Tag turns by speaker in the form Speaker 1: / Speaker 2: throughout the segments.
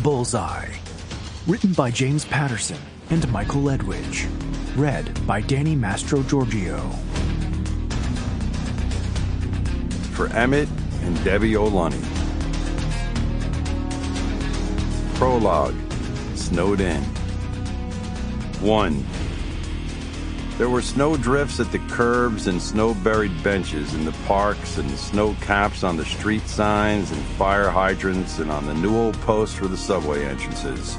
Speaker 1: Bullseye. Written by James Patterson and Michael Ledwidge. Read by Danny Mastrogiorgio.
Speaker 2: For Emmett and Debbie O'Lunny. Prologue. Snowed in. 1. There were snow drifts at the curbs and snow-buried benches in the parks and snow caps on the street signs and fire hydrants and on the newel posts for the subway entrances.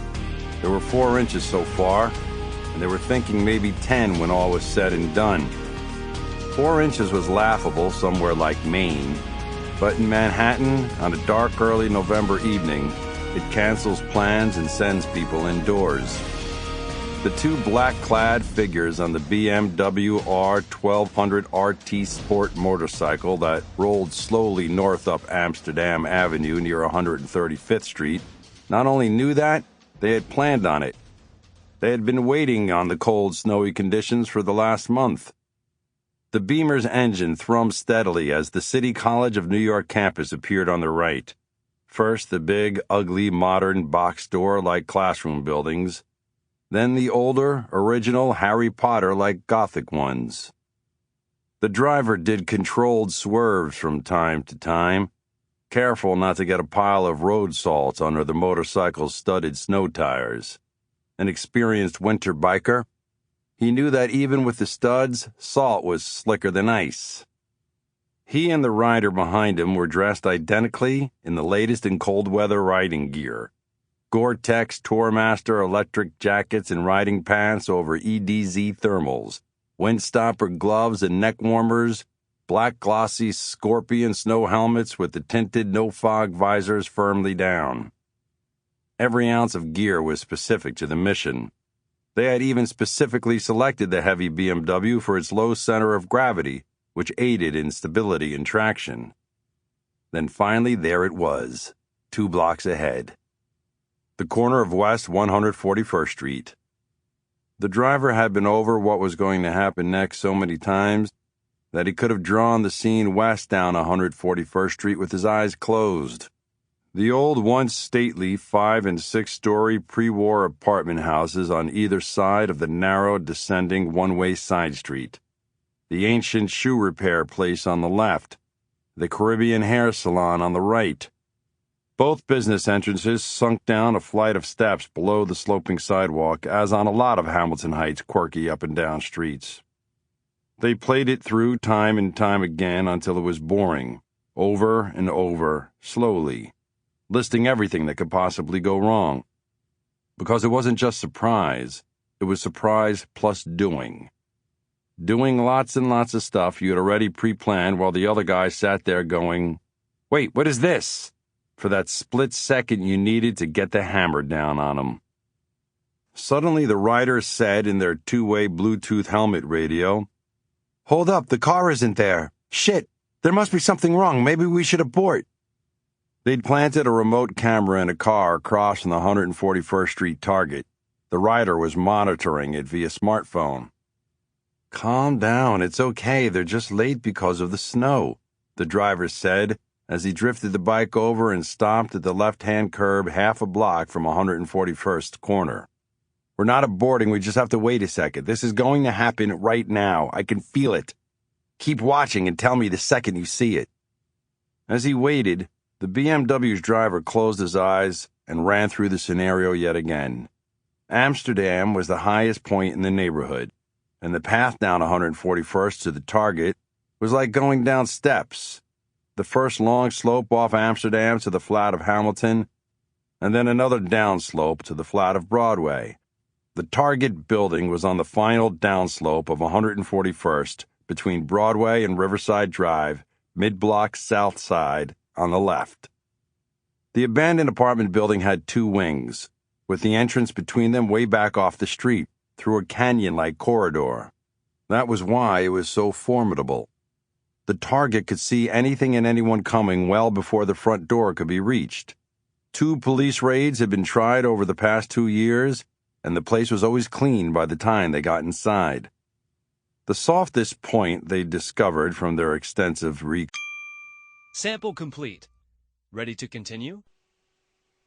Speaker 2: There were 4 inches so far, and they were thinking maybe 10 when all was said and done. 4 inches was laughable somewhere like Maine, but in Manhattan, on a dark early November evening, it cancels plans and sends people indoors. The 2 black-clad figures on the BMW R1200 RT Sport motorcycle that rolled slowly north up Amsterdam Avenue near 135th Street not only knew that, they had planned on it. They had been waiting on the cold, snowy conditions for the last month. The Beamer's engine thrummed steadily as the City College of New York campus appeared on the right. First, the big, ugly, modern box door-like classroom buildings, then the older, original Harry Potter-like Gothic ones. The driver did controlled swerves from time to time, careful not to get a pile of road salt under the motorcycle's studded snow tires. An experienced winter biker, he knew that even with the studs, salt was slicker than ice. He and the rider behind him were dressed identically in the latest in cold-weather riding gear. Gore-Tex Tourmaster electric jackets and riding pants over EDZ thermals, windstopper gloves and neck warmers, black glossy Scorpion snow helmets with the tinted no-fog visors firmly down. Every ounce of gear was specific to the mission. They had even specifically selected the heavy BMW for its low center of gravity, which aided in stability and traction. Then finally there it was, 2 blocks ahead. The corner of West 141st Street. The driver had been over what was going to happen next so many times that he could have drawn the scene west down 141st Street with his eyes closed. The old, once stately 5- and 6-story pre-war apartment houses on either side of the narrow, descending one-way side street. The ancient shoe repair place on the left. The Caribbean hair salon on the right. Both business entrances sunk down a flight of steps below the sloping sidewalk, as on a lot of Hamilton Heights' quirky up-and-down streets. They played it through time and time again until it was boring, over and over, slowly, listing everything that could possibly go wrong. Because it wasn't just surprise, it was surprise plus doing. Doing lots and lots of stuff you had already pre-planned while the other guy sat there going, "Wait, what is this?" for that split second you needed to get the hammer down on him. Suddenly the riders said in their 2-way Bluetooth helmet radio, "Hold up, the car isn't there. Shit, there must be something wrong. Maybe we should abort." They'd planted a remote camera in a car across from the 141st Street target. The rider was monitoring it via smartphone. "Calm down, it's okay. They're just late because of the snow," the driver said, as he drifted the bike over and stopped at the left-hand curb half a block from 141st corner. "We're not aborting, we just have to wait a second. This is going to happen right now. I can feel it. Keep watching and tell me the second you see it." As he waited, the BMW's driver closed his eyes and ran through the scenario yet again. Amsterdam was the highest point in the neighborhood, and the path down 141st to the target was like going down steps. The first long slope off Amsterdam to the flat of Hamilton, and then another downslope to the flat of Broadway. The target building was on the final downslope of 141st between Broadway and Riverside Drive, mid-block south side, on the left. The abandoned apartment building had 2 wings, with the entrance between them way back off the street, through a canyon-like corridor. That was why it was so formidable. The target could see anything and anyone coming well before the front door could be reached. 2 police raids had been tried over the past 2 years, and the place was always clean by the time they got inside. The softest point they discovered from their extensive
Speaker 3: Sample complete. Ready to continue?